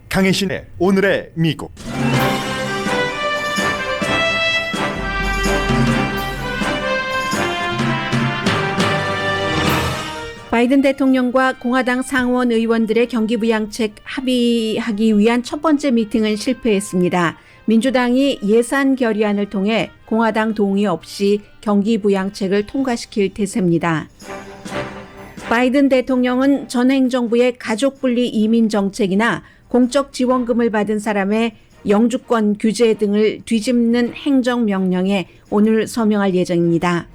강혜신의 오늘의 미국. 바이든 대통령과 공화당 상원 의원들의 경기부양책 합의하기 위한 첫 번째 미팅은 실패했습니다. 민주당이 예산 결의안을 통해 공화당 동의 없이 경기부양책을 통과시킬 태세입니다. 바이든 대통령은 전 행정부의 가족분리 이민 정책이나 공적 지원금을 받은 사람의 영주권 규제 등을 뒤집는 행정명령에 오늘 서명할 예정입니다.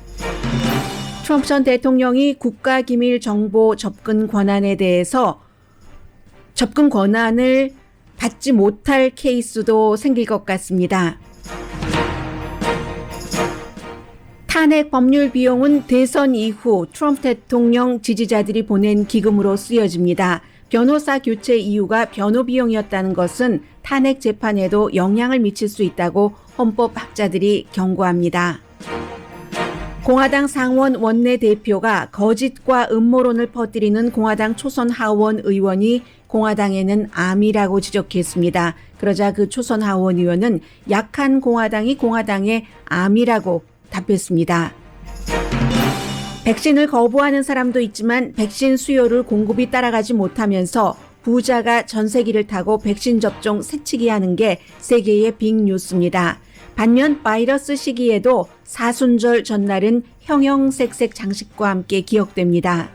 트럼프 전 대통령이 국가기밀 정보 접근 권한에 대해서 접근 권한을 받지 못할 케이스도 생길 것 같습니다. 탄핵 법률 비용은 대선 이후 트럼프 대통령 지지자들이 보낸 기금으로 쓰여집니다. 변호사 교체 이유가 변호 비용이었다는 것은 탄핵 재판에도 영향을 미칠 수 있다고 헌법학자들이 경고합니다. 공화당 상원 원내대표가 거짓과 음모론을 퍼뜨리는 공화당 초선 하원 의원이 공화당에는 암이라고 지적했습니다. 그러자 그 초선 하원 의원은 약한 공화당이 공화당의 암이라고 답했습니다. 백신을 거부하는 사람도 있지만 백신 수요를 공급이 따라가지 못하면서 부자가 전세기를 타고 백신 접종 새치기 하는 게 세계의 빅뉴스입니다. 반면 바이러스 시기에도 사순절 전날은 형형색색 장식과 함께 기억됩니다.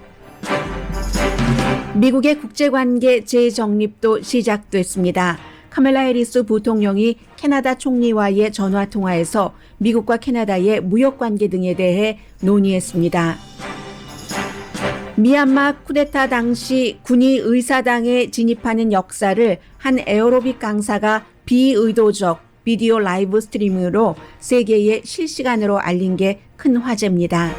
미국의 국제관계 재정립도 시작됐습니다. 카멜라 해리스 부통령이 캐나다 총리와의 전화통화에서 미국과 캐나다의 무역관계 등에 대해 논의했습니다. 미얀마 쿠데타 당시 군이 의사당에 진입하는 역사를 한 에어로빅 강사가 비의도적 비디오 라이브 스트리밍으로 세계에 실시간으로 알린 게 큰 화제입니다.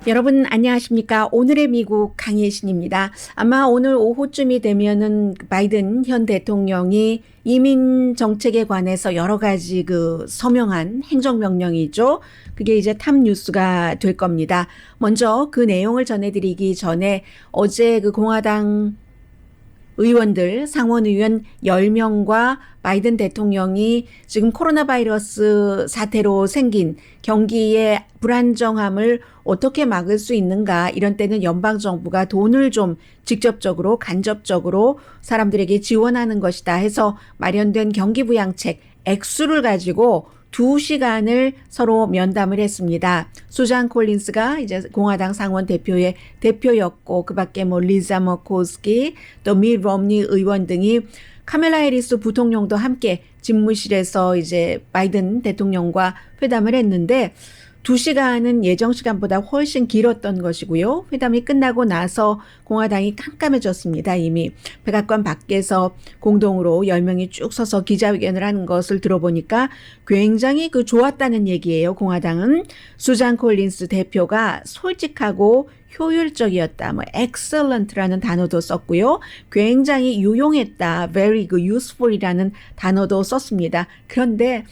여러분 안녕하십니까? 오늘의 미국 강혜신입니다. 아마 오늘 오후쯤이 되면은 바이든 현 대통령이 이민 정책에 관해서 여러 가지 서명한 행정명령이죠. 그게 이제 탑 뉴스가 될 겁니다. 먼저 그 내용을 전해드리기 전에 어제 공화당 의원들, 상원의원 10명과 바이든 대통령이 지금 코로나 바이러스 사태로 생긴 경기의 불안정함을 어떻게 막을 수 있는가, 이런 때는 연방정부가 돈을 좀 직접적으로 간접적으로 사람들에게 지원하는 것이다 해서 마련된 경기부양책 액수를 가지고 2시간을 서로 면담을 했습니다. 수잔 콜린스가 이제 공화당 상원 대표의 대표였고, 그 밖에 리자 머코스키, 또 밋 롬니 의원 등이 카멜라 해리스 부통령도 함께 집무실에서 이제 바이든 대통령과 회담을 했는데 2시간은 예정 시간보다 훨씬 길었던 것이고요. 회담이 끝나고 나서 공화당이 깜깜해졌습니다. 이미 백악관 밖에서 공동으로 10명이 쭉 서서 기자회견을 하는 것을 들어보니까 굉장히 좋았다는 얘기예요. 공화당은 수잔 콜린스 대표가 솔직하고 효율적이었다. excellent라는 단어도 썼고요. 굉장히 유용했다. very useful이라는 단어도 썼습니다. 그런데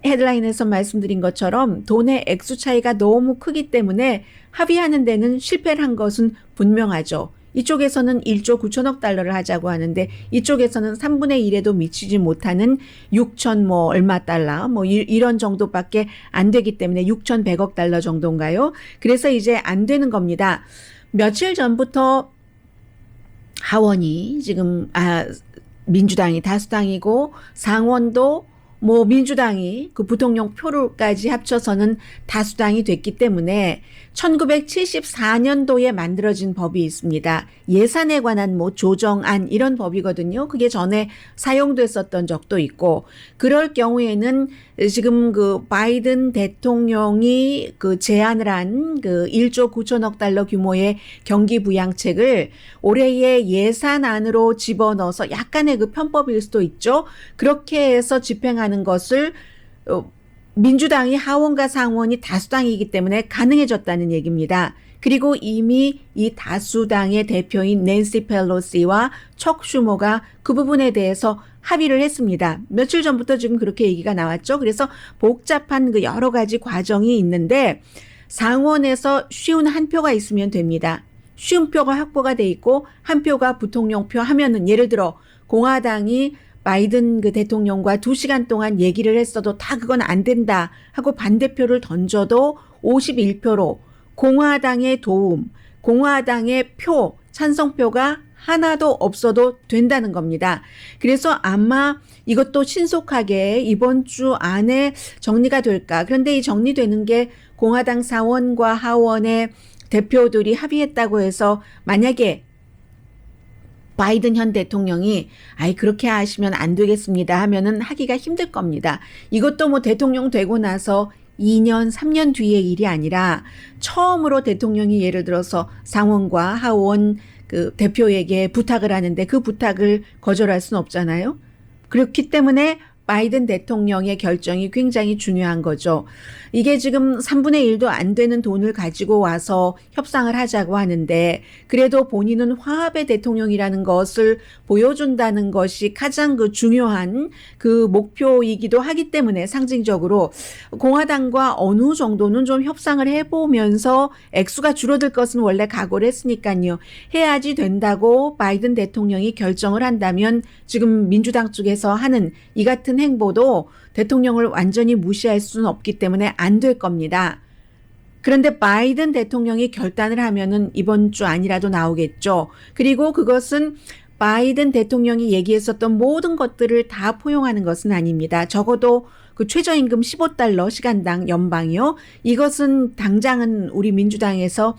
헤드라인에서 말씀드린 것처럼 돈의 액수 차이가 너무 크기 때문에 합의하는 데는 실패를 한 것은 분명하죠. 이쪽에서는 1조 9천억 달러를 하자고 하는데 이쪽에서는 3분의 1에도 미치지 못하는 6천 얼마 달러 이런 정도밖에 안 되기 때문에 6,100억 달러 정도인가요? 그래서 이제 안 되는 겁니다. 며칠 전부터 하원이 지금 민주당이 다수당이고 상원도 민주당이 부통령 표를까지 합쳐서는 다수당이 됐기 때문에 1974년도에 만들어진 법이 있습니다. 예산에 관한 조정안 이런 법이거든요. 그게 전에 사용됐었던 적도 있고, 그럴 경우에는 지금 바이든 대통령이 제안을 한 1조 9천억 달러 규모의 경기 부양책을 올해의 예산안으로 집어넣어서 약간의 편법일 수도 있죠. 그렇게 해서 집행하는 것을 민주당이 하원과 상원이 다수당이기 때문에 가능해졌다는 얘기입니다. 그리고 이미 이 다수당의 대표인 낸시 펠로시와 척 슈머가 그 부분에 대해서 합의를 했습니다. 며칠 전부터 지금 그렇게 얘기가 나왔죠. 그래서 복잡한 여러 가지 과정이 있는데 상원에서 쉬운 한 표가 있으면 됩니다. 쉼표가 확보가 돼 있고 한 표가 부통령표 하면은 예를 들어 공화당이 바이든 그 대통령과 2시간 동안 얘기를 했어도 다 그건 안 된다 하고 반대표를 던져도 51표로 공화당의 도움, 공화당의 표, 찬성표가 하나도 없어도 된다는 겁니다. 그래서 아마 이것도 신속하게 이번 주 안에 정리가 될까. 그런데 이 정리되는 게 공화당 상원과 하원의 대표들이 합의했다고 해서 만약에 바이든 현 대통령이 그렇게 하시면 안 되겠습니다 하면은 하기가 힘들 겁니다. 이것도 뭐 대통령 되고 나서 2년, 3년 뒤의 일이 아니라 처음으로 대통령이 예를 들어서 상원과 하원 그 대표에게 부탁을 하는데 그 부탁을 거절할 수는 없잖아요. 그렇기 때문에 바이든 대통령의 결정이 굉장히 중요한 거죠. 이게 지금 3분의 1도 안 되는 돈을 가지고 와서 협상을 하자고 하는데 그래도 본인은 화합의 대통령이라는 것을 보여준다는 것이 가장 그 중요한 그 목표이기도 하기 때문에 상징적으로 공화당과 어느 정도는 좀 협상을 해보면서 액수가 줄어들 것은 원래 각오를 했으니까요. 해야지 된다고 바이든 대통령이 결정을 한다면 지금 민주당 쪽에서 하는 이 같은 행보도 대통령을 완전히 무시할 수는 없기 때문에 안 될 겁니다. 그런데 바이든 대통령이 결단을 하면은 이번 주 안이라도 나오겠죠. 그리고 그것은 바이든 대통령이 얘기했었던 모든 것들을 다 포용하는 것은 아닙니다. 적어도 그 최저임금 $15 시간당 연방이요. 이것은 당장은 우리 민주당에서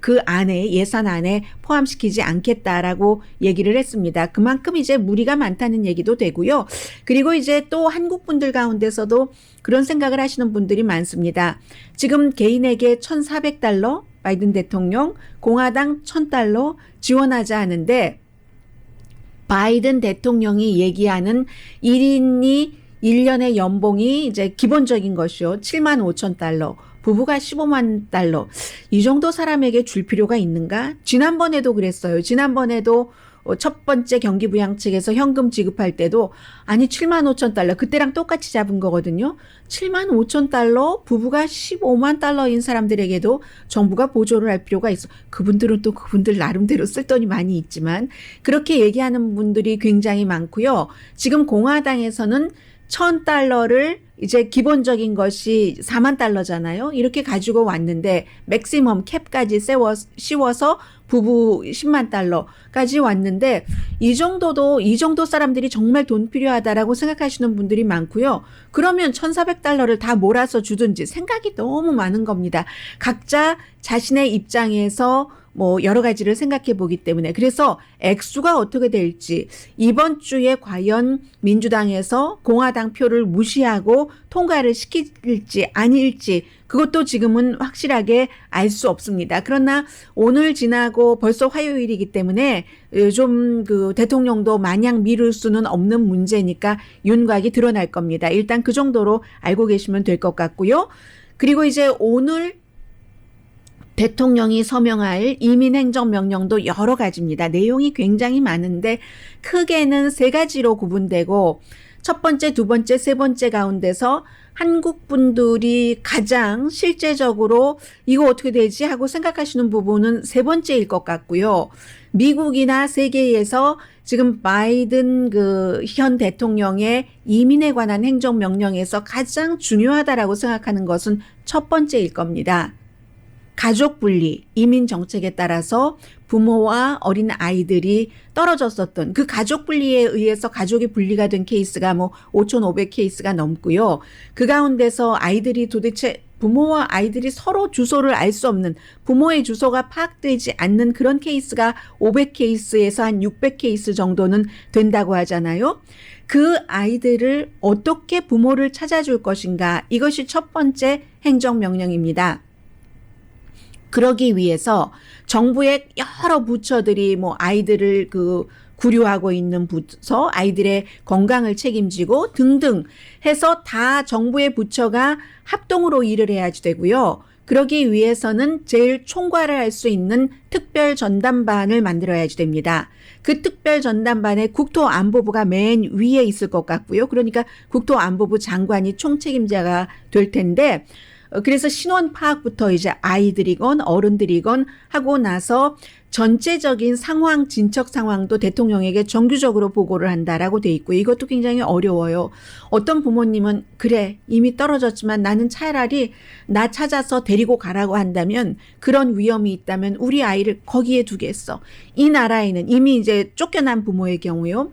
그 안에 예산 안에 포함시키지 않겠다라고 얘기를 했습니다. 그만큼 이제 무리가 많다는 얘기도 되고요. 그리고 이제 또 한국 분들 가운데서도 그런 생각을 하시는 분들이 많습니다. 지금 개인에게 $1,400 바이든 대통령, 공화당 $1,000 지원하자 하는데 바이든 대통령이 얘기하는 1인이 1년의 연봉이 이제 기본적인 것이요. $75,000. 부부가 $150,000. 이 정도 사람에게 줄 필요가 있는가? 지난번에도 그랬어요. 지난번에도 첫 번째 경기부양책에서 현금 지급할 때도 $75,000. 그때랑 똑같이 잡은 거거든요. $75,000 부부가 $150,000인 사람들에게도 정부가 보조를 할 필요가 있어. 그분들은 또 그분들 나름대로 쓸 돈이 많이 있지만 그렇게 얘기하는 분들이 굉장히 많고요. 지금 공화당에서는 $1,000를 이제 기본적인 것이 $40,000잖아요. 이렇게 가지고 왔는데 맥시멈 캡까지 씌워서 부부 $100,000까지 왔는데 이 정도 사람들이 정말 돈 필요하다라고 생각하시는 분들이 많고요. 그러면 $1,400를 다 몰아서 주든지 생각이 너무 많은 겁니다. 각자 자신의 입장에서 뭐 여러 가지를 생각해 보기 때문에 그래서 액수가 어떻게 될지 이번 주에 과연 민주당에서 공화당 표를 무시하고 통과를 시킬지 아닐지 그것도 지금은 확실하게 알 수 없습니다. 그러나 오늘 지나고 벌써 화요일이기 때문에 좀 그 대통령도 마냥 미룰 수는 없는 문제니까 윤곽이 드러날 겁니다. 일단 그 정도로 알고 계시면 될 것 같고요. 그리고 이제 오늘 대통령이 서명할 이민행정명령도 여러 가지입니다. 내용이 굉장히 많은데 크게는 3가지로 구분되고 첫 번째, 두 번째, 세 번째 가운데서 한국 분들이 가장 실제적으로 이거 어떻게 되지 하고 생각하시는 부분은 세 번째일 것 같고요. 미국이나 세계에서 지금 바이든 그 현 대통령의 이민에 관한 행정명령에서 가장 중요하다라고 생각하는 것은 첫 번째일 겁니다. 가족 분리, 이민 정책에 따라서 부모와 어린 아이들이 떨어졌었던 그 가족 분리에 의해서 가족이 분리가 된 케이스가 뭐 5,500 케이스가 넘고요. 그 가운데서 아이들이 도대체 부모와 아이들이 서로 주소를 알 수 없는 부모의 주소가 파악되지 않는 그런 케이스가 500 케이스에서 한 600 케이스 정도는 된다고 하잖아요. 그 아이들을 어떻게 부모를 찾아줄 것인가 이것이 첫 번째 행정명령입니다. 그러기 위해서 정부의 여러 부처들이 뭐 아이들을 구류하고 있는 부처, 아이들의 건강을 책임지고 등등 해서 다 정부의 부처가 합동으로 일을 해야지 되고요. 그러기 위해서는 제일 총괄을 할 수 있는 특별전담반을 만들어야지 됩니다. 그 특별전담반에 국토안보부가 맨 위에 있을 것 같고요. 그러니까 국토안보부 장관이 총책임자가 될 텐데 그래서 신원 파악부터 이제 아이들이건 어른들이건 하고 나서 전체적인 상황, 진척 상황도 대통령에게 정규적으로 보고를 한다라고 돼 있고 이것도 굉장히 어려워요. 어떤 부모님은 그래 이미 떨어졌지만 나는 차라리 나 찾아서 데리고 가라고 한다면 그런 위험이 있다면 우리 아이를 거기에 두겠어. 이 나라에는 이미 이제 쫓겨난 부모의 경우요.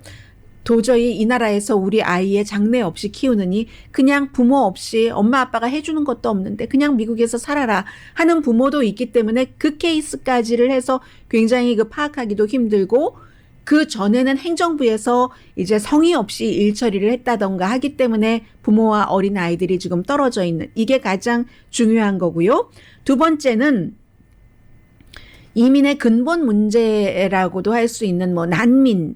도저히 이 나라에서 우리 아이의 장래 없이 키우느니 그냥 부모 없이 엄마 아빠가 해주는 것도 없는데 그냥 미국에서 살아라 하는 부모도 있기 때문에 그 케이스까지를 해서 굉장히 파악하기도 힘들고 그 전에는 행정부에서 이제 성의 없이 일 처리를 했다던가 하기 때문에 부모와 어린 아이들이 지금 떨어져 있는 이게 가장 중요한 거고요. 두 번째는 이민의 근본 문제라고도 할 수 있는 난민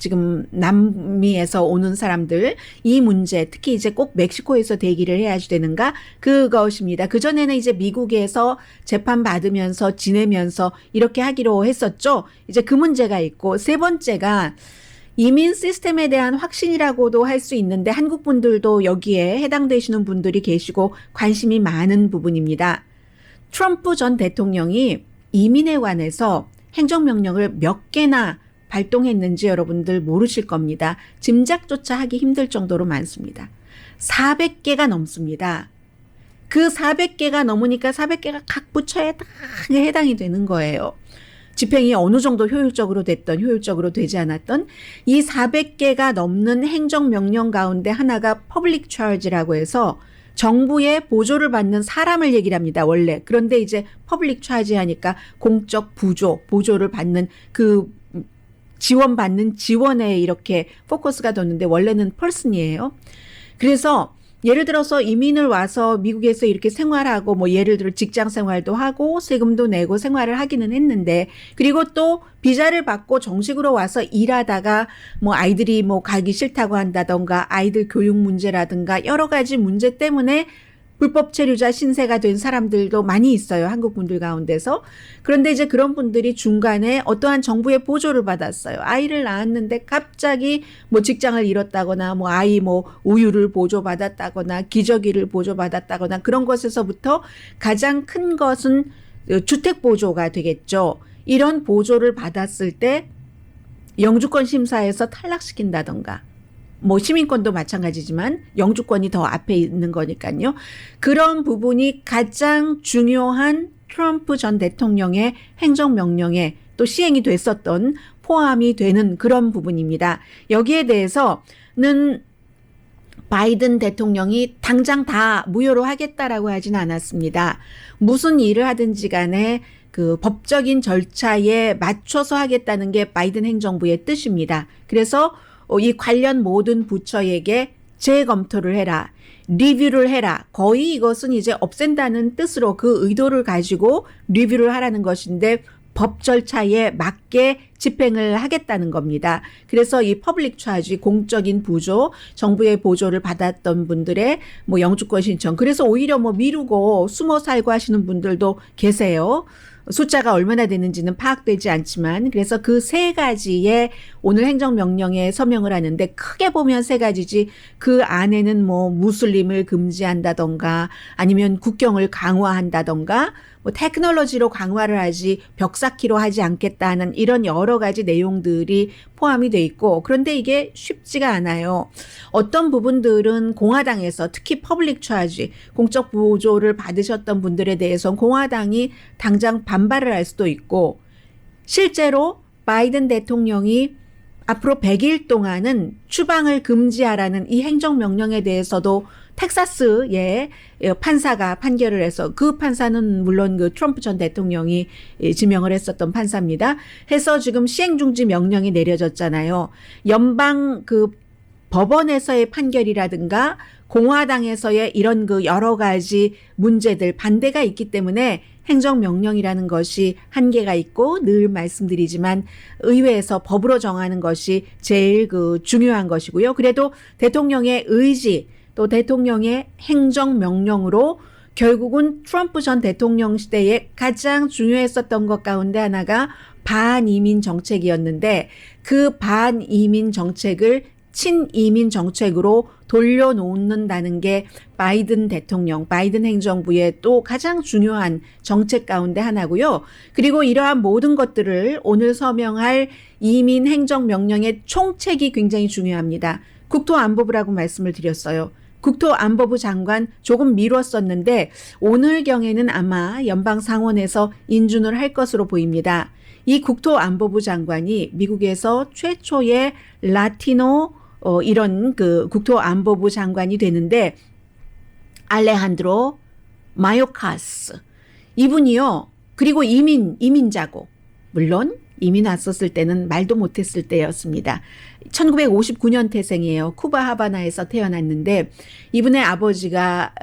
지금 남미에서 오는 사람들 이 문제 특히 이제 꼭 멕시코에서 대기를 해야 되는가 그것입니다. 그전에는 이제 미국에서 재판 받으면서 지내면서 이렇게 하기로 했었죠. 이제 그 문제가 있고 세 번째가 이민 시스템에 대한 확신이라고도 할 수 있는데 한국 분들도 여기에 해당되시는 분들이 계시고 관심이 많은 부분입니다. 트럼프 전 대통령이 이민에 관해서 행정명령을 몇 개나 발동했는지 여러분들 모르실 겁니다. 짐작조차 하기 힘들 정도로 많습니다. 400개가 넘습니다. 그 400개가 넘으니까 400개가 각 부처에 다 해당이 되는 거예요. 집행이 어느 정도 효율적으로 됐던 효율적으로 되지 않았던 이 400개가 넘는 행정명령 가운데 하나가 퍼블릭 차지라고 해서 정부의 보조를 받는 사람을 얘기를 합니다. 원래. 그런데 이제 퍼블릭 차지 하니까 공적 보조를 받는 지원받는 지원에 이렇게 포커스가 뒀는데 원래는 펄슨이에요. 그래서 예를 들어서 이민을 와서 미국에서 이렇게 생활하고 예를 들어 직장 생활도 하고 세금도 내고 생활을 하기는 했는데 그리고 또 비자를 받고 정식으로 와서 일하다가 아이들이 가기 싫다고 한다던가 아이들 교육 문제라든가 여러 가지 문제 때문에 불법 체류자 신세가 된 사람들도 많이 있어요. 한국 분들 가운데서. 그런데 이제 그런 분들이 중간에 어떠한 정부의 보조를 받았어요. 아이를 낳았는데 갑자기 직장을 잃었다거나 아이 우유를 보조받았다거나 기저귀를 보조받았다거나 그런 것에서부터 가장 큰 것은 주택 보조가 되겠죠. 이런 보조를 받았을 때 영주권 심사에서 탈락시킨다던가 시민권도 마찬가지지만 영주권이 더 앞에 있는 거니까요. 그런 부분이 가장 중요한 트럼프 전 대통령의 행정명령에 또 시행이 됐었던 포함이 되는 그런 부분입니다. 여기에 대해서는 바이든 대통령이 당장 다 무효로 하겠다라고 하진 않았습니다. 무슨 일을 하든지 간에 법적인 절차에 맞춰서 하겠다는 게 바이든 행정부의 뜻입니다. 그래서 이 관련 모든 부처에게 재검토를 해라. 리뷰를 해라. 거의 이것은 이제 없앤다는 뜻으로 그 의도를 가지고 리뷰를 하라는 것인데 법 절차에 맞게 집행을 하겠다는 겁니다. 그래서 이 퍼블릭 차지 공적인 부조, 정부의 보조를 받았던 분들의 영주권 신청. 그래서 오히려 미루고 숨어 살고 하시는 분들도 계세요. 숫자가 얼마나 되는지는 파악되지 않지만 그래서 그 세 가지의 오늘 행정명령에 서명을 하는데 크게 보면 세 가지지 그 안에는 무슬림을 금지한다던가 아니면 국경을 강화한다던가 테크놀로지로 강화를 하지 벽 쌓기로 하지 않겠다는 이런 여러 가지 내용들이 포함이 돼 있고 그런데 이게 쉽지가 않아요. 어떤 부분들은 공화당에서 특히 퍼블릭 차지 공적 보조를 받으셨던 분들에 대해서 공화당이 당장 반발을 할 수도 있고 실제로 바이든 대통령이 앞으로 100일 동안은 추방을 금지하라는 이 행정명령에 대해서도 텍사스의 판사가 판결을 해서 그 판사는 물론 트럼프 전 대통령이 지명을 했었던 판사입니다. 해서 지금 시행중지 명령이 내려졌잖아요. 연방 법원에서의 판결이라든가 공화당에서의 이런 여러 가지 문제들 반대가 있기 때문에 행정명령이라는 것이 한계가 있고 늘 말씀드리지만 의회에서 법으로 정하는 것이 제일 중요한 것이고요. 그래도 대통령의 의지 또 대통령의 행정명령으로 결국은 트럼프 전 대통령 시대에 가장 중요했었던 것 가운데 하나가 반이민 정책이었는데 그 반이민 정책을 친이민 정책으로 돌려놓는다는 게 바이든 대통령, 바이든 행정부의 또 가장 중요한 정책 가운데 하나고요. 그리고 이러한 모든 것들을 오늘 서명할 이민 행정명령의 총책이 굉장히 중요합니다. 국토안보부라고 말씀을 드렸어요. 국토안보부 장관 조금 미뤘었는데 오늘경에는 아마 연방상원에서 인준을 할 것으로 보입니다. 이 국토안보부 장관이 미국에서 최초의 라티노 이런 그 국토안보부 장관이 되는데 알레한드로 마요카스 이분이요. 그리고 이민자고 물론 이민 왔었을 때는 말도 못했을 때였습니다. 1959년 태생이에요. 쿠바 하바나에서 태어났는데 이분의 아버지가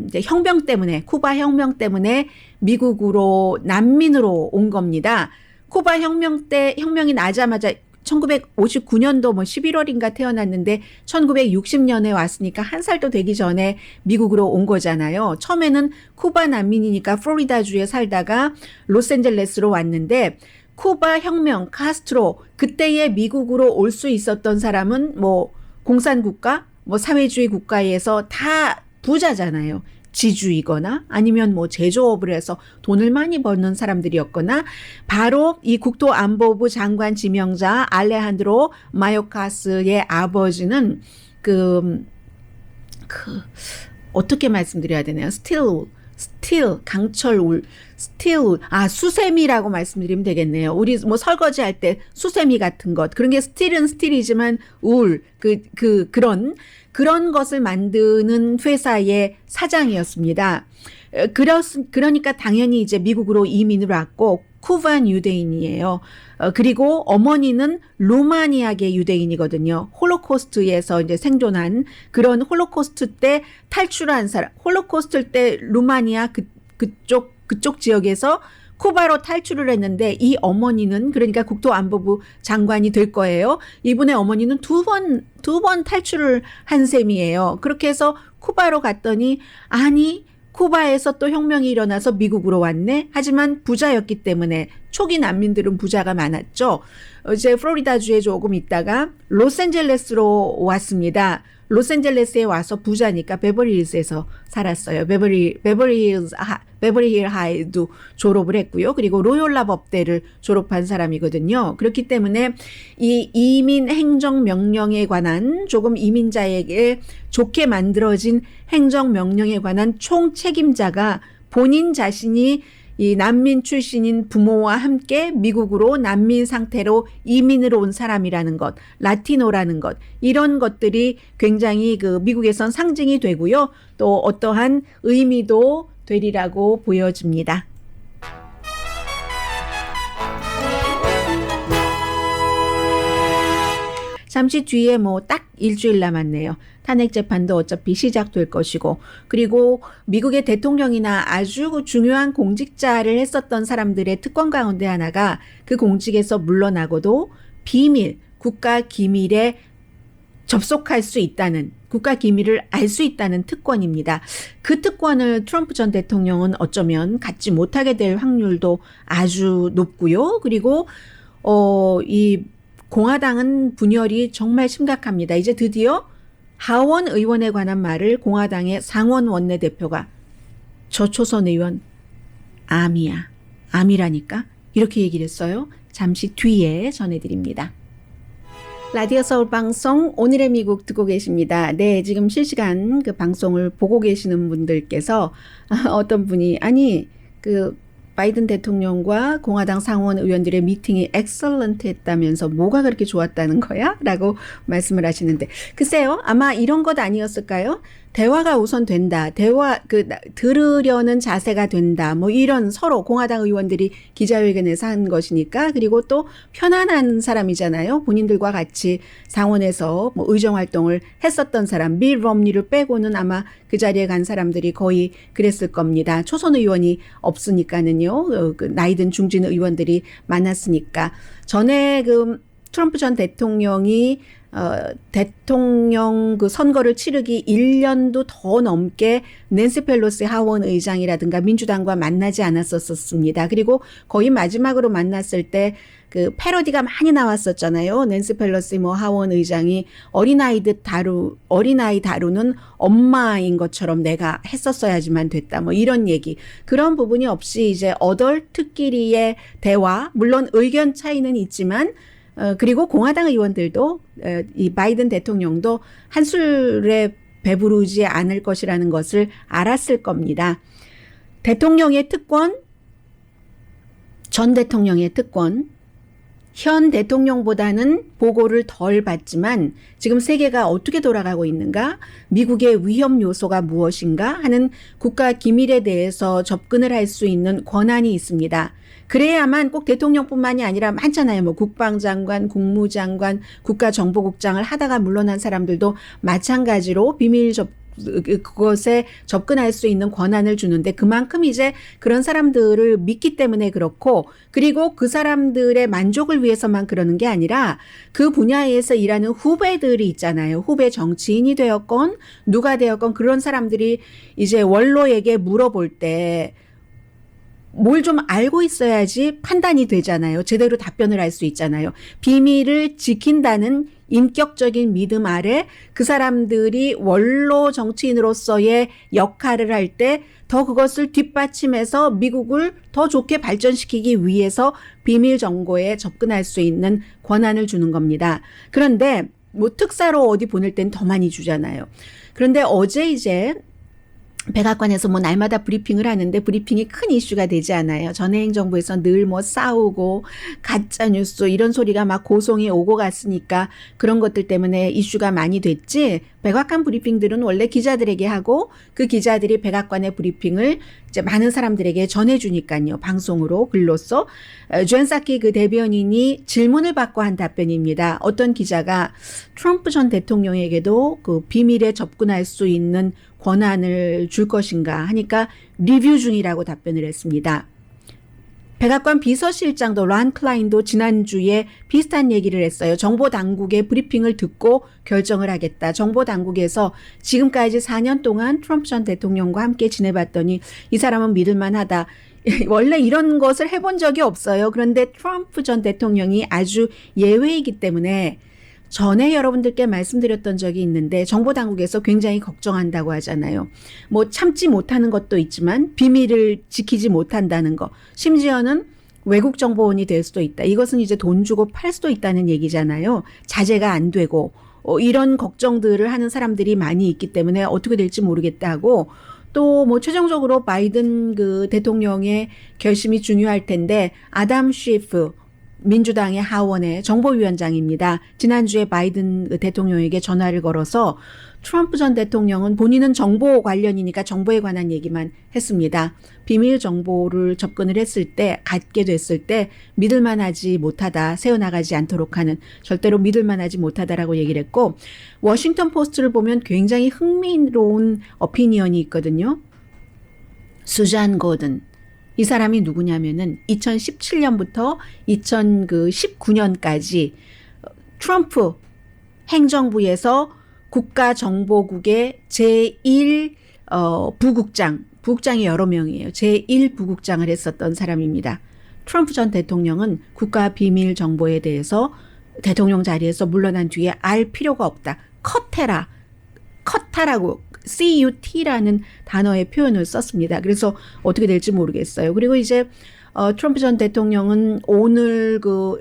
이제 혁명 때문에 쿠바 혁명 때문에 미국으로 난민으로 온 겁니다. 쿠바 혁명 때 혁명이 나자마자 1959년도 11월인가 태어났는데 1960년에 왔으니까 한 살도 되기 전에 미국으로 온 거잖아요. 처음에는 쿠바 난민이니까 플로리다주에 살다가 로스앤젤레스로 왔는데 쿠바 혁명, 카스트로 그때의 미국으로 올 수 있었던 사람은 공산국가, 사회주의 국가에서 다 부자잖아요. 지주이거나 아니면 제조업을 해서 돈을 많이 버는 사람들이었거나 바로 이 국토안보부 장관 지명자 알레한드로 마요카스의 아버지는 어떻게 말씀드려야 되나요? 강철울, 수세미라고 말씀드리면 되겠네요. 우리 설거지 할 때 수세미 같은 것. 그런 게 스틸은 스틸이지만 그런 것을 만드는 회사의 사장이었습니다. 그러니까 당연히 이제 미국으로 이민을 왔고 쿠반 유대인이에요. 그리고 어머니는 루마니아계 유대인이거든요. 홀로코스트에서 이제 생존한 그런 홀로코스트 때 탈출한 사람. 홀로코스트 때 루마니아 그쪽 지역에서 쿠바로 탈출을 했는데 이 어머니는 그러니까 국토안보부 장관이 될 거예요. 이분의 어머니는 두 번 탈출을 한 셈이에요. 그렇게 해서 쿠바로 갔더니 아니 쿠바에서 또 혁명이 일어나서 미국으로 왔네. 하지만 부자였기 때문에 초기 난민들은 부자가 많았죠. 이제 플로리다주에 조금 있다가 로스앤젤레스로 왔습니다. 로스앤젤레스에 와서 부자니까 베버리힐스에서 살았어요. 베버리힐 하이도 졸업을 했고요. 그리고 로욜라 법대를 졸업한 사람이거든요. 그렇기 때문에 이 이민 행정 명령에 관한 조금 이민자에게 좋게 만들어진 행정 명령에 관한 총 책임자가 본인 자신이 이 난민 출신인 부모와 함께 미국으로 난민 상태로 이민으로 온 사람이라는 것, 라티노라는 것, 이런 것들이 굉장히 미국에선 상징이 되고요. 또 어떠한 의미도 되리라고 보여집니다. 잠시 뒤에 딱 일주일 남았네요. 탄핵 재판도 어차피 시작될 것이고 그리고 미국의 대통령이나 아주 중요한 공직자를 했었던 사람들의 특권 가운데 하나가 그 공직에서 물러나고도 국가 기밀에 접속할 수 있다는 국가 기밀을 알 수 있다는 특권입니다. 그 특권을 트럼프 전 대통령은 어쩌면 갖지 못하게 될 확률도 아주 높고요. 그리고 이 공화당은 분열이 정말 심각합니다. 이제 드디어 하원 의원에 관한 말을 공화당의 상원 원내대표가 저초선 의원 암이라니까 이렇게 얘기를 했어요. 잠시 뒤에 전해드립니다. 라디오 서울 방송 오늘의 미국 듣고 계십니다. 네, 지금 실시간 그 방송을 보고 계시는 분들께서 어떤 분이 바이든 대통령과 공화당 상원 의원들의 미팅이 엑셀런트 했다면서 뭐가 그렇게 좋았다는 거야? 라고 말씀을 하시는데 글쎄요. 아마 이런 것 아니었을까요? 대화가 우선 된다. 들으려는 자세가 된다. 이런 서로 공화당 의원들이 기자회견에서 한 것이니까 그리고 또 편안한 사람이잖아요. 본인들과 같이 상원에서 의정 활동을 했었던 사람 밀 럼니를 빼고는 아마 그 자리에 간 사람들이 거의 그랬을 겁니다. 초선 의원이 없으니까는요. 나이 든 중진 의원들이 많았으니까. 전에 트럼프 전 대통령이 대통령 선거를 치르기 1년도 더 넘게 낸시 펠로시 하원 의장이라든가 민주당과 만나지 않았었습니다. 그리고 거의 마지막으로 만났을 때 그 패러디가 많이 나왔었잖아요. 낸시 펠로시 뭐 하원 의장이 어린아이 다루는 엄마인 것처럼 내가 했었어야지만 됐다. 뭐 이런 얘기. 그런 부분이 없이 이제 어덜트끼리의 대화, 물론 의견 차이는 있지만 그리고 공화당 의원들도 이 바이든 대통령도 한술에 배부르지 않을 것이라는 것을 알았을 겁니다. 대통령의 특권, 전 대통령의 특권, 현 대통령보다는 보고를 덜 받지만 지금 세계가 어떻게 돌아가고 있는가, 미국의 위험 요소가 무엇인가 하는 국가 기밀에 대해서 접근을 할 수 있는 권한이 있습니다. 그래야만 꼭 대통령뿐만이 아니라 많잖아요. 뭐 국방장관, 국무장관, 국가정보국장을 하다가 물러난 사람들도 마찬가지로 그것에 접근할 수 있는 권한을 주는데 그만큼 이제 그런 사람들을 믿기 때문에 그렇고, 그리고 그 사람들의 만족을 위해서만 그러는 게 아니라 그 분야에서 일하는 후배들이 있잖아요. 후배 정치인이 되었건 누가 되었건 그런 사람들이 이제 원로에게 물어볼 때 뭘 좀 알고 있어야지 판단이 되잖아요. 제대로 답변을 할 수 있잖아요. 비밀을 지킨다는 인격적인 믿음 아래 그 사람들이 원로 정치인으로서의 역할을 할 때 더 그것을 뒷받침해서 미국을 더 좋게 발전시키기 위해서 비밀 정보에 접근할 수 있는 권한을 주는 겁니다. 그런데 뭐 특사로 어디 보낼 땐 더 많이 주잖아요. 그런데 어제 이제 백악관에서 뭐 날마다 브리핑을 하는데 브리핑이 큰 이슈가 되지 않아요. 전에 행정부에서 늘 뭐 싸우고 가짜뉴스 이런 소리가 막 고송이 오고 갔으니까 그런 것들 때문에 이슈가 많이 됐지, 백악관 브리핑들은 원래 기자들에게 하고 그 기자들이 백악관의 브리핑을 이제 많은 사람들에게 전해주니까요. 방송으로, 글로써. 존 사키 그 대변인이 질문을 받고 한 답변입니다. 어떤 기자가 트럼프 전 대통령에게도 그 비밀에 접근할 수 있는 권한을 줄 것인가 하니까 리뷰 중이라고 답변을 했습니다. 백악관 비서실장도 란 클라인도 지난주에 비슷한 얘기를 했어요. 정보당국의 브리핑을 듣고 결정을 하겠다. 정보당국에서 지금까지 4년 동안 트럼프 전 대통령과 함께 지내봤더니 이 사람은 믿을만하다. 원래 이런 것을 해본 적이 없어요. 그런데 트럼프 전 대통령이 아주 예외이기 때문에 전에 여러분들께 말씀드렸던 적이 있는데 정보당국에서 굉장히 걱정한다고 하잖아요. 뭐 참지 못하는 것도 있지만 비밀을 지키지 못한다는 거. 심지어는 외국정보원이 될 수도 있다. 이것은 이제 돈 주고 팔 수도 있다는 얘기잖아요. 자제가 안 되고 이런 걱정들을 하는 사람들이 많이 있기 때문에 어떻게 될지 모르겠다 하고, 또 뭐 최종적으로 바이든 그 대통령의 결심이 중요할 텐데 아담 쉬프 민주당의 하원의 정보위원장입니다. 지난주에 바이든 대통령에게 전화를 걸어서 트럼프 전 대통령은 본인은 정보 관련이니까 정보에 관한 얘기만 했습니다. 비밀 정보를 접근을 했을 때, 갖게 됐을 때 믿을만하지 못하다, 새어나가지 않도록 하는, 절대로 믿을만하지 못하다라고 얘기를 했고, 워싱턴 포스트를 보면 굉장히 흥미로운 오피니언이 있거든요. 수잔 고든. 이 사람이 누구냐면은 2017년부터 2019년까지 트럼프 행정부에서 국가정보국의 제1 부국장이 여러 명이에요. 제1 부국장을 했었던 사람입니다. 트럼프 전 대통령은 국가 비밀 정보에 대해서 대통령 자리에서 물러난 뒤에 알 필요가 없다. 컷하라고 CUT라는 단어의 표현을 썼습니다. 그래서 어떻게 될지 모르겠어요. 그리고 이제 트럼프 전 대통령은 오늘 그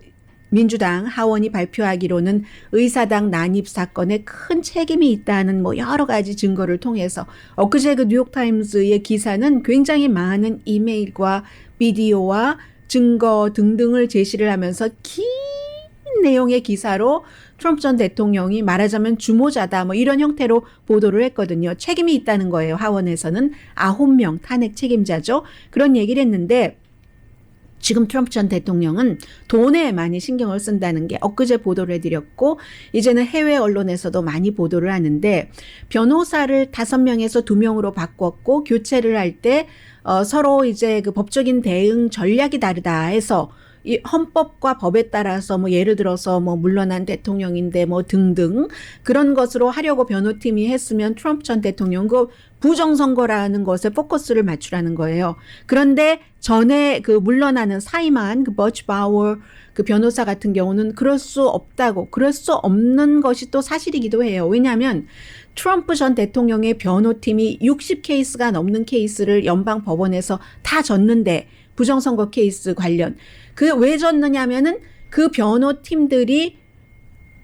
민주당 하원이 발표하기로는 의사당 난입 사건에 큰 책임이 있다는 뭐 여러 가지 증거를 통해서, 엊그제 그 뉴욕타임스의 기사는 굉장히 많은 이메일과 비디오와 증거 등등을 제시를 하면서 긴 내용의 기사로 트럼프 전 대통령이 말하자면 주모자다 뭐 이런 형태로 보도를 했거든요. 책임이 있다는 거예요. 하원에서는 9명 탄핵 책임자죠. 그런 얘기를 했는데, 지금 트럼프 전 대통령은 돈에 많이 신경을 쓴다는 게 엊그제 보도를 해드렸고, 이제는 해외 언론에서도 많이 보도를 하는데, 변호사를 5명에서 2명으로 바꿨고 교체를 할 때 서로 이제 그 법적인 대응 전략이 다르다 해서 이 헌법과 법에 따라서 뭐 예를 들어서 뭐 물러난 대통령인데 뭐 등등 그런 것으로 하려고 변호팀이 했으면 트럼프 전 대통령 그 부정선거라는 것에 포커스를 맞추라는 거예요. 그런데 전에 그 물러나는 사임한 그 버치 바워 그 변호사 같은 경우는 그럴 수 없다고, 그럴 수 없는 것이 또 사실이기도 해요. 왜냐하면 트럼프 전 대통령의 변호팀이 60케이스가 넘는 케이스를 연방 법원에서 다 졌는데 부정선거 케이스 관련 그 왜 졌느냐면은 그 변호팀들이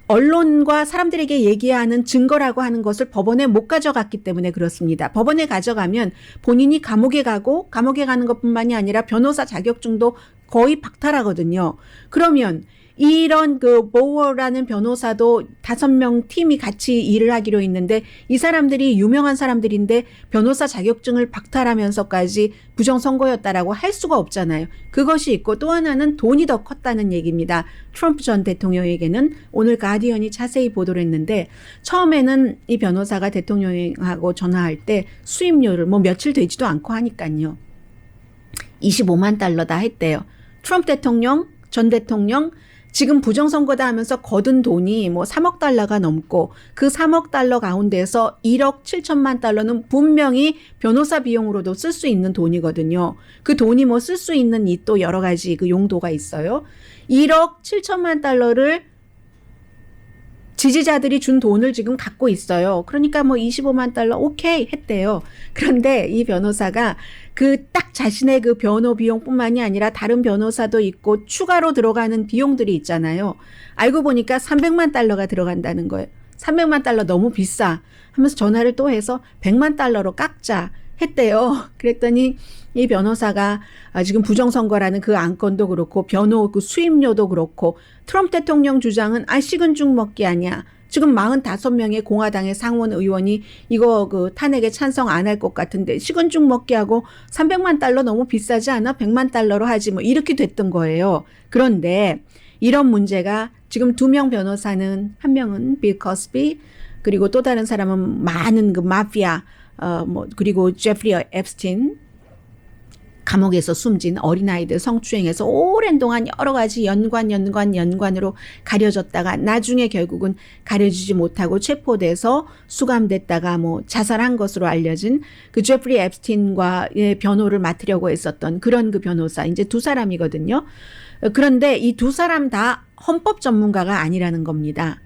언론과 사람들에게 얘기하는 증거라고 하는 것을 법원에 못 가져갔기 때문에 그렇습니다. 법원에 가져가면 본인이 감옥에 가고 감옥에 가는 것뿐만이 아니라 변호사 자격증도 거의 박탈하거든요. 그러면 이런 그 보워라는 변호사도 5명 팀이 같이 일을 하기로 했는데 이 사람들이 유명한 사람들인데 변호사 자격증을 박탈하면서까지 부정선거였다라고 할 수가 없잖아요. 그것이 있고 또 하나는 돈이 더 컸다는 얘기입니다. 트럼프 전 대통령에게는 오늘 가디언이 자세히 보도를 했는데 처음에는 이 변호사가 대통령하고 전화할 때 수임료를 뭐 며칠 되지도 않고 하니까요. 25만 달러다 했대요. 트럼프 대통령, 전 대통령 지금 부정선거다 하면서 거둔 돈이 뭐 3억 달러가 넘고 그 3억 달러 가운데서 1억 7천만 달러는 분명히 변호사 비용으로도 쓸 수 있는 돈이거든요. 그 돈이 뭐 쓸 수 있는 이 또 여러 가지 그 용도가 있어요. 1억 7천만 달러를 지지자들이 준 돈을 지금 갖고 있어요. 그러니까 뭐 25만 달러 오케이 했대요. 그런데 이 변호사가 그 딱 자신의 그 변호 비용뿐만이 아니라 다른 변호사도 있고 추가로 들어가는 비용들이 있잖아요. 알고 보니까 300만 달러가 들어간다는 거예요. 300만 달러 너무 비싸 하면서 전화를 또 해서 100만 달러로 깎자 했대요. 그랬더니 이 변호사가 지금 부정선거라는 그 안건도 그렇고 변호 그 수임료도 그렇고 트럼프 대통령 주장은 식은 죽 먹기 아니야. 지금 45명의 공화당의 상원 의원이 이거 그 탄핵에 찬성 안 할 것 같은데 식은 죽 먹기 하고 300만 달러 너무 비싸지 않아? 100만 달러로 하지 뭐 이렇게 됐던 거예요. 그런데 이런 문제가 지금 2명 변호사는 한 명은 빌 커스비 그리고 또 다른 사람은 많은 그 마피아 뭐 그리고 제프리 앱스틴 감옥에서 숨진 어린아이들 성추행에서 오랜 동안 여러 가지 연관으로 가려졌다가 나중에 결국은 가려지지 못하고 체포돼서 수감됐다가 뭐 자살한 것으로 알려진 그 제프리 앱스틴과의 변호를 맡으려고 했었던 그런 그 변호사 이제 2사람이거든요. 그런데 이 2사람 다 헌법 전문가가 아니라는 겁니다.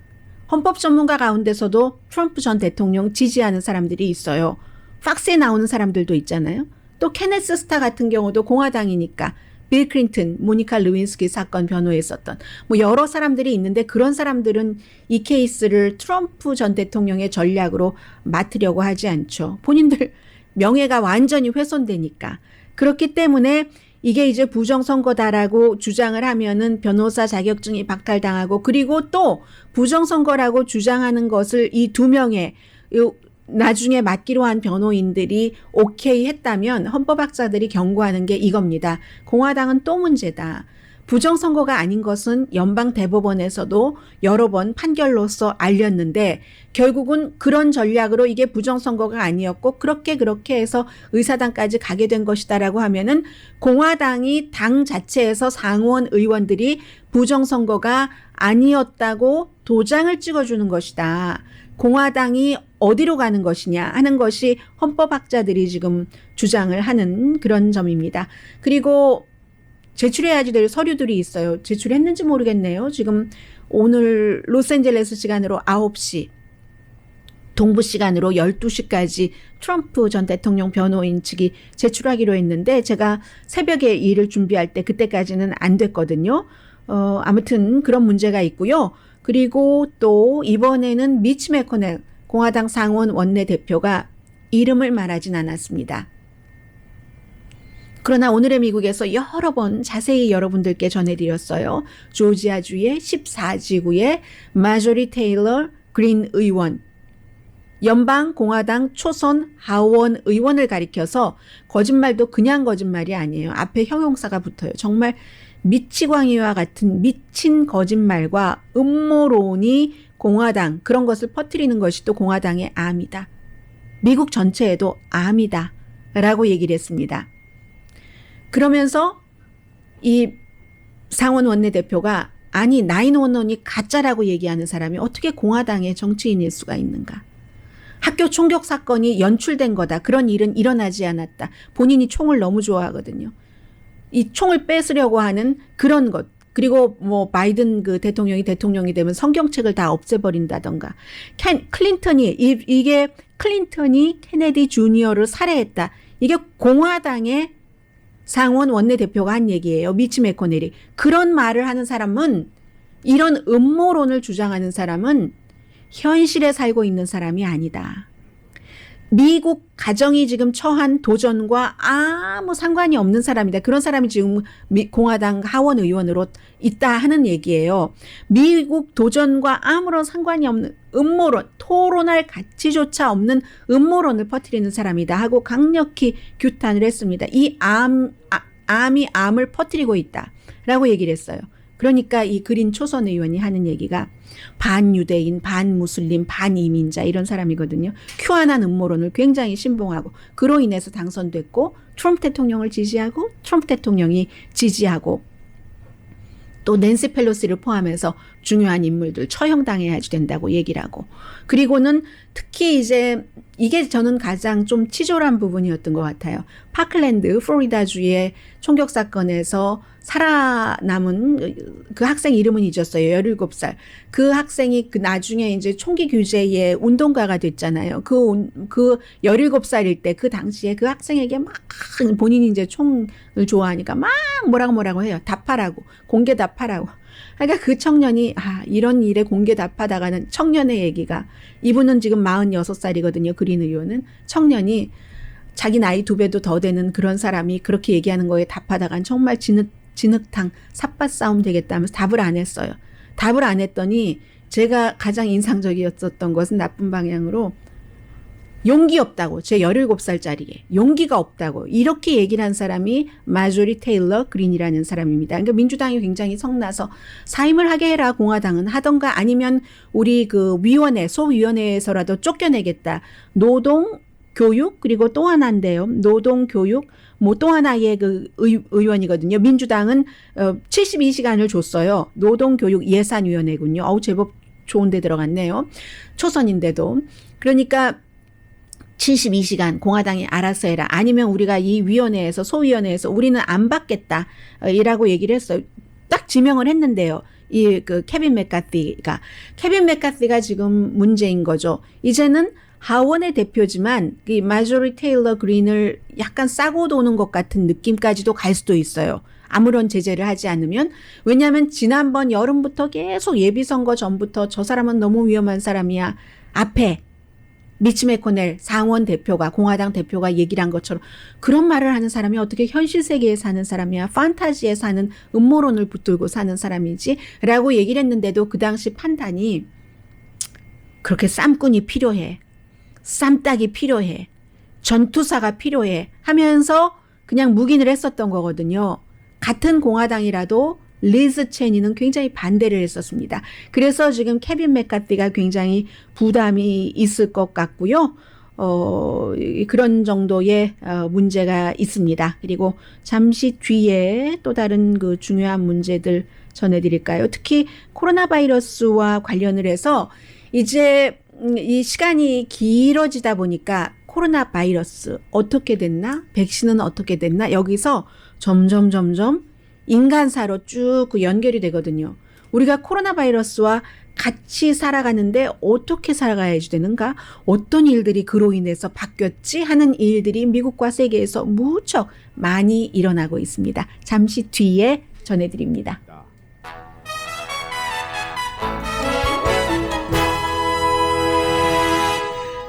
헌법 전문가 가운데서도 트럼프 전 대통령 지지하는 사람들이 있어요. 팍스에 나오는 사람들도 있잖아요. 또 케네스 스타 같은 경우도 공화당이니까 빌 클린턴, 모니카 루윈스키 사건 변호했었던 뭐 여러 사람들이 있는데 그런 사람들은 이 케이스를 트럼프 전 대통령의 전략으로 맡으려고 하지 않죠. 본인들 명예가 완전히 훼손되니까. 그렇기 때문에 이게 이제 부정선거다라고 주장을 하면은 변호사 자격증이 박탈당하고 그리고 또 부정선거라고 주장하는 것을 이 2명의 나중에 맡기로 한 변호인들이 오케이 했다면 헌법학자들이 경고하는 게 이겁니다. 공화당은 또 문제다. 부정선거가 아닌 것은 연방 대법원에서도 여러 번 판결로서 알렸는데 결국은 그런 전략으로 이게 부정선거가 아니었고 그렇게 해서 의사당까지 가게 된 것이다라고 하면은 공화당이 당 자체에서 상원 의원들이 부정선거가 아니었다고 도장을 찍어주는 것이다. 공화당이 어디로 가는 것이냐 하는 것이 헌법학자들이 지금 주장을 하는 그런 점입니다. 그리고 제출해야지 될 서류들이 있어요. 제출했는지 모르겠네요. 지금 오늘 로스앤젤레스 시간으로 9시, 동부 시간으로 12시까지 트럼프 전 대통령 변호인 측이 제출하기로 했는데 제가 새벽에 일을 준비할 때 그때까지는 안 됐거든요. 아무튼 그런 문제가 있고요. 그리고 또 이번에는 미치 매코넬 공화당 상원 원내대표가 이름을 말하진 않았습니다. 그러나 오늘의 미국에서 여러 번 자세히 여러분들께 전해드렸어요. 조지아주의 14지구의 마조리 테일러 그린 의원, 연방 공화당 초선 하원 의원을 가리켜서 거짓말도 그냥 거짓말이 아니에요. 앞에 형용사가 붙어요. 정말 미치광이와 같은 미친 거짓말과 음모론이 공화당 그런 것을 퍼뜨리는 것이 또 공화당의 암이다. 미국 전체에도 암이다 라고 얘기를 했습니다. 그러면서 이 상원 원내대표가 아니 911이 가짜라고 얘기하는 사람이 어떻게 공화당의 정치인일 수가 있는가. 학교 총격 사건이 연출된 거다. 그런 일은 일어나지 않았다. 본인이 총을 너무 좋아하거든요. 이 총을 뺏으려고 하는 그런 것. 그리고 뭐 바이든 그 대통령이 되면 성경책을 다 없애버린다던가. 클린턴이 이게 클린턴이 케네디 주니어를 살해했다. 이게 공화당의 상원 원내대표가 한 얘기예요. 미치 매코넬이. 그런 말을 하는 사람은, 이런 음모론을 주장하는 사람은 현실에 살고 있는 사람이 아니다. 미국 가정이 지금 처한 도전과 아무 상관이 없는 사람이다. 그런 사람이 지금 공화당 하원 의원으로 있다 하는 얘기예요. 미국 도전과 아무런 상관이 없는 음모론, 토론할 가치조차 없는 음모론을 퍼뜨리는 사람이다 하고 강력히 규탄을 했습니다. 이 암이 암을 퍼뜨리고 있다라고 얘기를 했어요. 그러니까 이 그린 초선 의원이 하는 얘기가 반유대인, 반무슬림, 반이민자 이런 사람이거든요. 큐안한 음모론을 굉장히 신봉하고 그로 인해서 당선됐고 트럼프 대통령을 지지하고 트럼프 대통령이 지지하고 또 낸시 펠로시를 포함해서 중요한 인물들 처형당해야 된다고 얘기를 하고, 그리고는 특히 이제 이게 저는 가장 좀 치졸한 부분이었던 것 같아요. 파클랜드 플로리다주의 총격 사건에서 살아남은 그 학생 이름은 잊었어요. 17살. 그 학생이 그 나중에 이제 총기 규제의 운동가가 됐잖아요. 그 17살일 때 그 당시에 그 학생에게 막 본인이 이제 총을 좋아하니까 막 뭐라고 해요. 답하라고. 공개 답하라고. 그러니까 그 청년이 이런 일에 공개 답하다가는 청년의 얘기가, 이분은 지금 46살이거든요. 그린 의원은. 청년이 자기 나이 2배도 더 되는 그런 사람이 그렇게 얘기하는 거에 답하다간 정말 진흙탕 삿밭 싸움 되겠다면서 답을 안 했어요. 답을 안 했더니 제가 가장 인상적이었던 것은 나쁜 방향으로 용기 없다고, 제 17살짜리에 용기가 없다고 이렇게 얘기를 한 사람이 마조리 테일러 그린이라는 사람입니다. 그러니까 민주당이 굉장히 성나서 사임을 하게 해라, 공화당은 하던가 아니면 우리 그 소위원회에서라도 쫓겨내겠다. 노동, 교육, 그리고 또 하나인데요. 노동, 교육, 뭐 또 하나의 그 의원이거든요. 민주당은 72시간을 줬어요. 노동, 교육, 예산위원회군요. 제법 좋은 데 들어갔네요. 초선인데도. 그러니까 72시간 공화당이 알아서 해라. 아니면 우리가 이 위원회에서, 소위원회에서 우리는 안 받겠다. 이라고 얘기를 했어요. 딱 지명을 했는데요. 그 케빈 맥카티가 지금 문제인 거죠. 이제는 하원의 대표지만 이 마조리 테일러 그린을 약간 싸고 도는 것 같은 느낌까지도 갈 수도 있어요. 아무런 제재를 하지 않으면. 왜냐하면 지난번 여름부터 계속 예비선거 전부터 저 사람은 너무 위험한 사람이야. 앞에 미치 매코넬 상원 대표가, 공화당 대표가 얘기를 한 것처럼 그런 말을 하는 사람이 어떻게 현실 세계에 사는 사람이야. 판타지에 사는, 음모론을 붙들고 사는 사람이지 라고 얘기를 했는데도 그 당시 판단이 그렇게 쌈꾼이 필요해, 쌈딱이 필요해, 전투사가 필요해 하면서 그냥 묵인을 했었던 거거든요. 같은 공화당이라도 리즈 체니는 굉장히 반대를 했었습니다. 그래서 지금 케빈 맥카티가 굉장히 부담이 있을 것 같고요. 그런 정도의 문제가 있습니다. 그리고 잠시 뒤에 또 다른 그 중요한 문제들 전해드릴까요? 특히 코로나 바이러스와 관련을 해서 이제 이 시간이 길어지다 보니까 코로나 바이러스 어떻게 됐나? 백신은 어떻게 됐나? 여기서 점점 인간사로 쭉 그 연결이 되거든요. 우리가 코로나 바이러스와 같이 살아가는데 어떻게 살아가야 되는가? 어떤 일들이 그로 인해서 바뀌었지? 하는 일들이 미국과 세계에서 무척 많이 일어나고 있습니다. 잠시 뒤에 전해드립니다.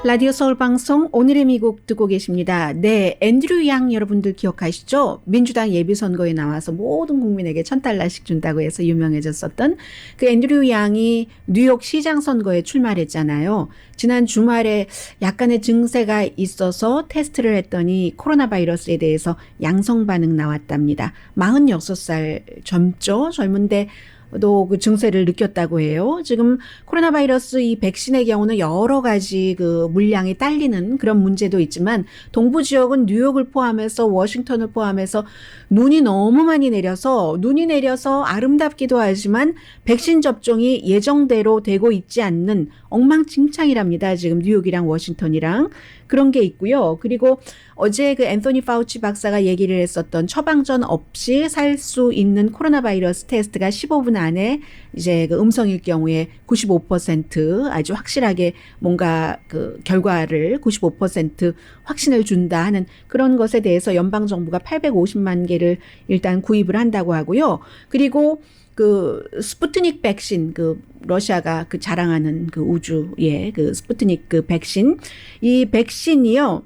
라디오 서울 방송 오늘의 미국 듣고 계십니다. 네, 앤드류 양 여러분들 기억하시죠? 민주당 예비선거에 나와서 모든 국민에게 $1,000씩 준다고 해서 유명해졌었던 그 앤드류 양이 뉴욕 시장 선거에 출마를 했잖아요. 지난 주말에 약간의 증세가 있어서 테스트를 했더니 코로나 바이러스에 대해서 양성 반응 나왔답니다. 46살 젊죠? 젊은데 그 증세를 느꼈다고 해요. 지금 코로나 바이러스 이 백신의 경우는 여러 가지 그 물량이 딸리는 그런 문제도 있지만 동부 지역은 뉴욕을 포함해서 워싱턴을 포함해서 눈이 너무 많이 내려서 아름답기도 하지만 백신 접종이 예정대로 되고 있지 않는 엉망진창이랍니다. 지금 뉴욕이랑 워싱턴이랑 그런 게 있고요. 그리고 어제 그 앤서니 파우치 박사가 얘기를 했었던 처방전 없이 살 수 있는 코로나 바이러스 테스트가 15분 안에 이제 그 음성일 경우에 95% 아주 확실하게 뭔가 그 결과를 95% 확신을 준다 하는 그런 것에 대해서 연방 정부가 850만 개를 일단 구입을 한다고 하고요. 그리고 그 스푸트닉 백신 그 러시아가 그 자랑하는 그 우주의 그 스푸트닉 그 백신 이 백신이요.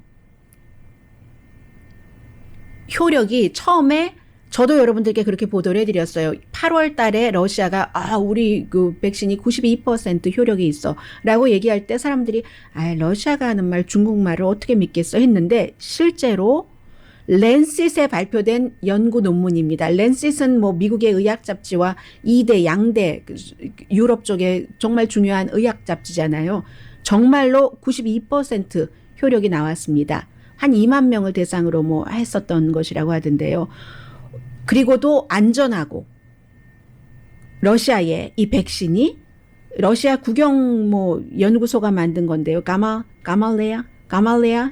효력이 처음에 저도 여러분들께 그렇게 보도를 해드렸어요. 8월 달에 러시아가 우리 그 백신이 92% 효력이 있어 라고 얘기할 때 사람들이 러시아가 하는 말 중국말을 어떻게 믿겠어 했는데 실제로 랜싯에 발표된 연구 논문입니다. 랜싯은 뭐 미국의 의학 잡지와 2대 양대 유럽 쪽에 정말 중요한 의학 잡지잖아요. 정말로 92% 효력이 나왔습니다. 한 2만 명을 대상으로 뭐 했었던 것이라고 하던데요. 그리고도 안전하고 러시아의 이 백신이 러시아 국영 뭐 연구소가 만든 건데요. 가말레아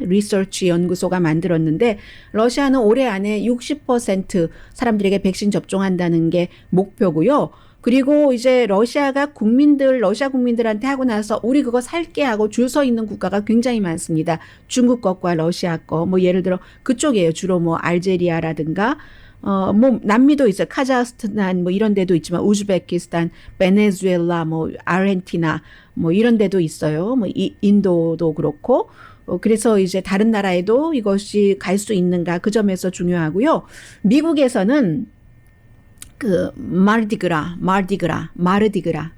리서치 연구소가 만들었는데 러시아는 올해 안에 60% 사람들에게 백신 접종한다는 게 목표고요. 그리고 이제 러시아 국민들한테 하고 나서 우리 그거 살게 하고 줄 서 있는 국가가 굉장히 많습니다. 중국 것과 러시아 거, 뭐 예를 들어 그쪽이에요. 주로 뭐 알제리아라든가, 뭐 남미도 있어요. 카자흐스탄 뭐 이런 데도 있지만 우즈베키스탄, 베네수엘라, 뭐 아르헨티나 뭐 이런 데도 있어요. 뭐 인도도 그렇고. 그래서 이제 다른 나라에도 이것이 갈 수 있는가 그 점에서 중요하고요. 미국에서는 그 마르디그라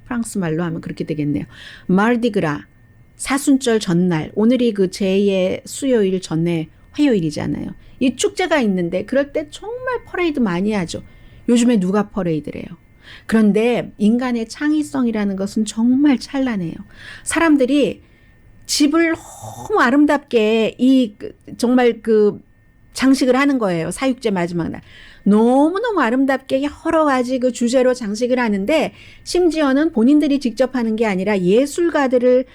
프랑스 말로 하면 그렇게 되겠네요. 마르디그라 사순절 전날 오늘이 그 제2의 수요일 전에 화요일이잖아요. 이 축제가 있는데 그럴 때 정말 퍼레이드 많이 하죠. 요즘에 누가 퍼레이드를 해요. 그런데 인간의 창의성이라는 것은 정말 찬란해요. 사람들이 집을 너무 아름답게 정말 그 장식을 하는 거예요. 사육제 마지막 날. 너무너무 아름답게 여러 가지 그 주제로 장식을 하는데 심지어는 본인들이 직접 하는 게 아니라 예술가들에게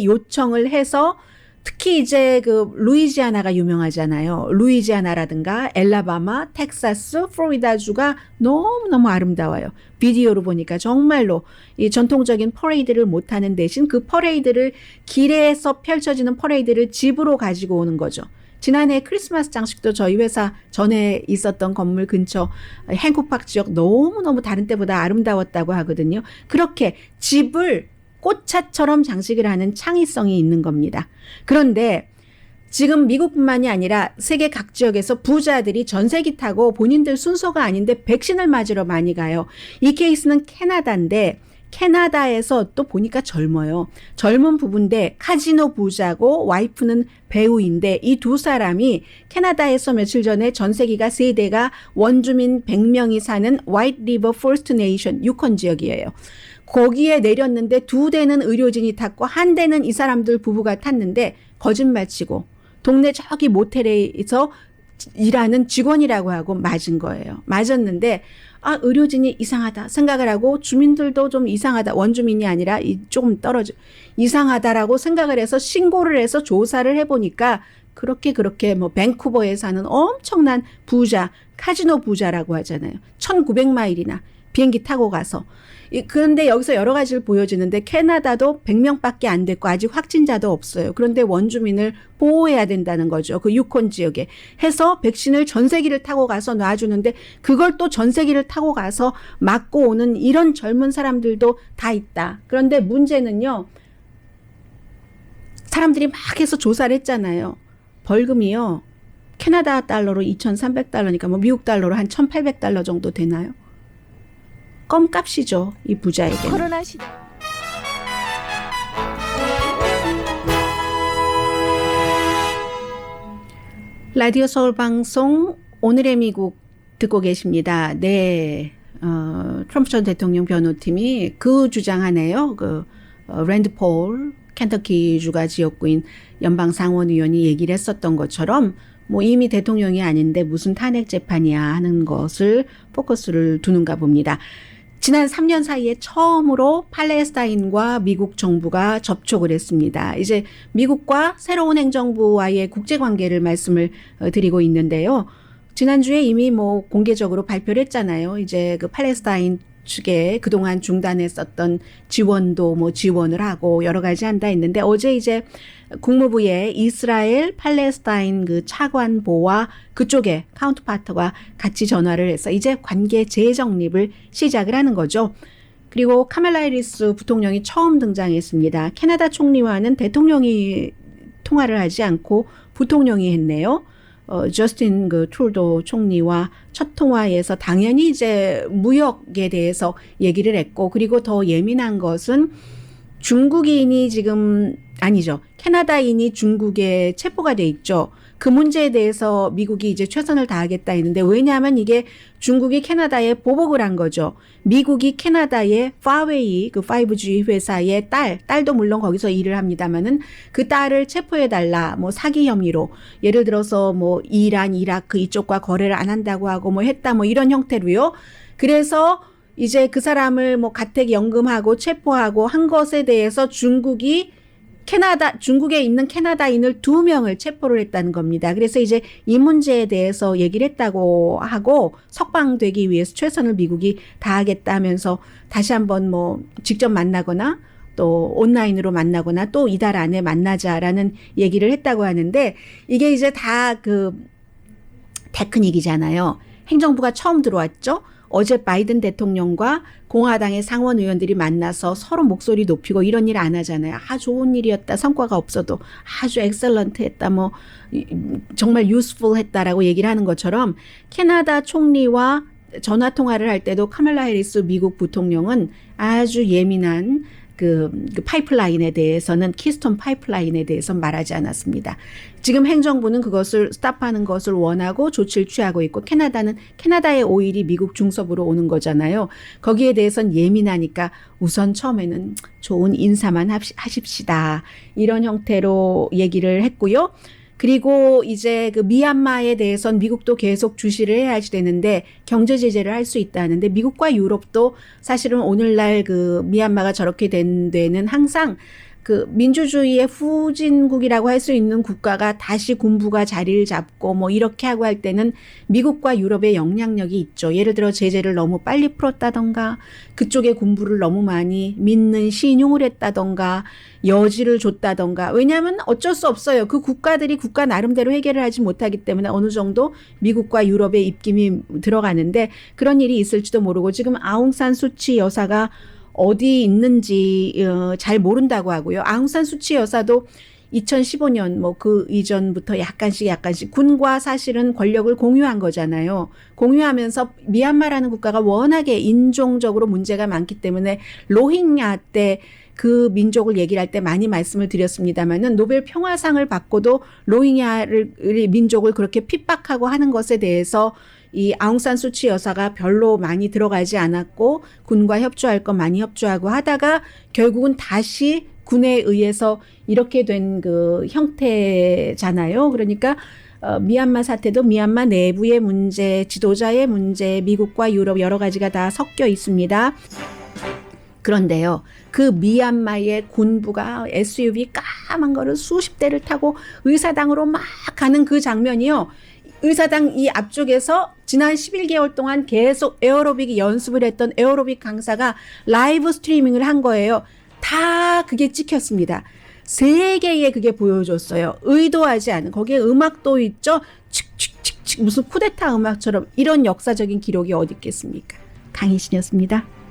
요청을 해서 특히 이제 그 루이지아나가 유명하잖아요. 루이지아나라든가 엘라바마, 텍사스, 플로리다주가 너무너무 아름다워요. 비디오로 보니까 정말로 이 전통적인 퍼레이드를 못하는 대신 그 퍼레이드를 길에서 펼쳐지는 퍼레이드를 집으로 가지고 오는 거죠. 지난해 크리스마스 장식도 저희 회사 전에 있었던 건물 근처 행콕파크 지역 너무너무 다른 때보다 아름다웠다고 하거든요. 그렇게 집을 꽃차처럼 장식을 하는 창의성이 있는 겁니다. 그런데 지금 미국뿐만이 아니라 세계 각 지역에서 부자들이 전세기 타고 본인들 순서가 아닌데 백신을 맞으러 많이 가요. 이 케이스는 캐나다인데 캐나다에서 또 보니까 젊어요. 젊은 부부인데 카지노 부자고 와이프는 배우인데 이 두 사람이 캐나다에서 며칠 전에 전세기가 3대가 원주민 100명이 사는 화이트 리버 퍼스트 네이션 유콘 지역이에요. 거기에 내렸는데 2대는 의료진이 탔고 1대는 이 사람들 부부가 탔는데 거짓말치고 동네 저기 모텔에서 일하는 직원이라고 하고 맞은 거예요. 맞았는데 의료진이 이상하다 생각을 하고 주민들도 좀 이상하다. 원주민이 아니라 조금 떨어져 이상하다라고 생각을 해서 신고를 해서 조사를 해보니까 그렇게 뭐 밴쿠버에 사는 엄청난 부자, 카지노 부자라고 하잖아요. 1900마일이나 비행기 타고 가서. 그런데 여기서 여러 가지를 보여주는데 캐나다도 100명밖에 안 됐고 아직 확진자도 없어요. 그런데 원주민을 보호해야 된다는 거죠. 그 유콘 지역에. 해서 백신을 전세기를 타고 가서 놔주는데 그걸 또 전세기를 타고 가서 맞고 오는 이런 젊은 사람들도 다 있다. 그런데 문제는요. 사람들이 막 해서 조사를 했잖아요. 벌금이요. 캐나다 달러로 2,300달러니까 뭐 미국 달러로 한 1,800달러 정도 되나요? 껌값이죠. 이 부자에게는. 코로나 시대. 라디오 서울 방송 오늘의 미국 듣고 계십니다. 네. 트럼프 전 대통령 변호팀이 그 주장하네요. 랜드 폴 켄터키주가 지역구인 연방 상원의원이 얘기를 했었던 것처럼 뭐 이미 대통령이 아닌데 무슨 탄핵 재판이야 하는 것을 포커스를 두는가 봅니다. 지난 3년 사이에 처음으로 팔레스타인과 미국 정부가 접촉을 했습니다. 이제 미국과 새로운 행정부와의 국제관계를 말씀을 드리고 있는데요. 지난주에 이미 뭐 공개적으로 발표를 했잖아요. 이제 그 팔레스타인 측에 그동안 중단했었던 지원도 뭐 지원을 하고 여러 가지 한다 했는데 어제 이제 국무부에 이스라엘 팔레스타인 그 차관보와 그쪽에 카운터파트가 같이 전화를 해서 이제 관계 재정립을 시작을 하는 거죠. 그리고 카멜라 해리스 부통령이 처음 등장했습니다. 캐나다 총리와는 대통령이 통화를 하지 않고 부통령이 했네요. 저스틴 트루도 총리와 첫 통화에서 당연히 이제 무역에 대해서 얘기를 했고 그리고 더 예민한 것은 중국인이 지금 아니죠. 캐나다인이 중국에 체포가 돼 있죠. 그 문제에 대해서 미국이 이제 최선을 다하겠다 했는데 왜냐하면 이게 중국이 캐나다에 보복을 한 거죠. 미국이 캐나다의 파웨이 그 5G 회사의 딸도 물론 거기서 일을 합니다만은 그 딸을 체포해달라 뭐 사기 혐의로 예를 들어서 뭐 이란, 이라크 이쪽과 거래를 안 한다고 하고 뭐 했다 뭐 이런 형태로요. 그래서 이제 그 사람을 뭐 가택연금하고 체포하고 한 것에 대해서 중국에 있는 캐나다인을 2명을 체포를 했다는 겁니다. 그래서 이제 이 문제에 대해서 얘기를 했다고 하고 석방되기 위해서 최선을 미국이 다하겠다 하면서 다시 한번 뭐 직접 만나거나 또 온라인으로 만나거나 또 이달 안에 만나자라는 얘기를 했다고 하는데 이게 이제 다 그 테크닉이잖아요. 행정부가 처음 들어왔죠. 어제 바이든 대통령과 공화당의 상원 의원들이 만나서 서로 목소리 높이고 이런 일 안 하잖아요. 좋은 일이었다. 성과가 없어도 아주 엑셀런트 했다. 뭐 정말 유스풀 했다라고 얘기를 하는 것처럼 캐나다 총리와 전화 통화를 할 때도 카멜라 해리스 미국 부통령은 아주 예민한 그 파이프라인에 대해서는 키스톤 파이프라인에 대해서 말하지 않았습니다. 지금 행정부는 그것을 스탑하는 것을 원하고 조치를 취하고 있고 캐나다의 오일이 미국 중서부로 오는 거잖아요. 거기에 대해서는 예민하니까 우선 처음에는 좋은 인사만 하십시다. 이런 형태로 얘기를 했고요. 그리고 이제 그 미얀마에 대해서는 미국도 계속 주시를 해야지 되는데 경제 제재를 할 수 있다는데 미국과 유럽도 사실은 오늘날 그 미얀마가 저렇게 된 데는 항상 그 민주주의의 후진국이라고 할 수 있는 국가가 다시 군부가 자리를 잡고 뭐 이렇게 하고 할 때는 미국과 유럽의 영향력이 있죠. 예를 들어 제재를 너무 빨리 풀었다던가 그쪽의 군부를 너무 많이 믿는 신용을 했다던가 여지를 줬다던가 왜냐하면 어쩔 수 없어요. 그 국가들이 국가 나름대로 해결을 하지 못하기 때문에 어느 정도 미국과 유럽의 입김이 들어가는데 그런 일이 있을지도 모르고 지금 아웅산 수치 여사가 어디 있는지 잘 모른다고 하고요. 아웅산 수치 여사도 2015년 뭐 그 이전부터 약간씩 군과 사실은 권력을 공유한 거잖아요. 공유하면서 미얀마라는 국가가 워낙에 인종적으로 문제가 많기 때문에 로힝야 때 그 민족을 얘기를 할 때 많이 말씀을 드렸습니다마는 노벨 평화상을 받고도 로힝야를 민족을 그렇게 핍박하고 하는 것에 대해서 이 아웅산 수치 여사가 별로 많이 들어가지 않았고 군과 협조할 거 많이 협조하고 하다가 결국은 다시 군에 의해서 이렇게 된 그 형태잖아요. 그러니까 미얀마 사태도 미얀마 내부의 문제, 지도자의 문제, 미국과 유럽 여러 가지가 다 섞여 있습니다. 그런데요, 그 미얀마의 군부가 SUV 까만 거를 수십 대를 타고 의사당으로 막 가는 그 장면이요. 의사당 이 앞쪽에서 지난 11개월 동안 계속 에어로빅 연습을 했던 에어로빅 강사가 라이브 스트리밍을 한 거예요. 다 그게 찍혔습니다. 세계에 그게 보여줬어요. 의도하지 않은. 거기에 음악도 있죠. 칙칙칙칙 무슨 쿠데타 음악처럼 이런 역사적인 기록이 어디 있겠습니까? 강희신이었습니다.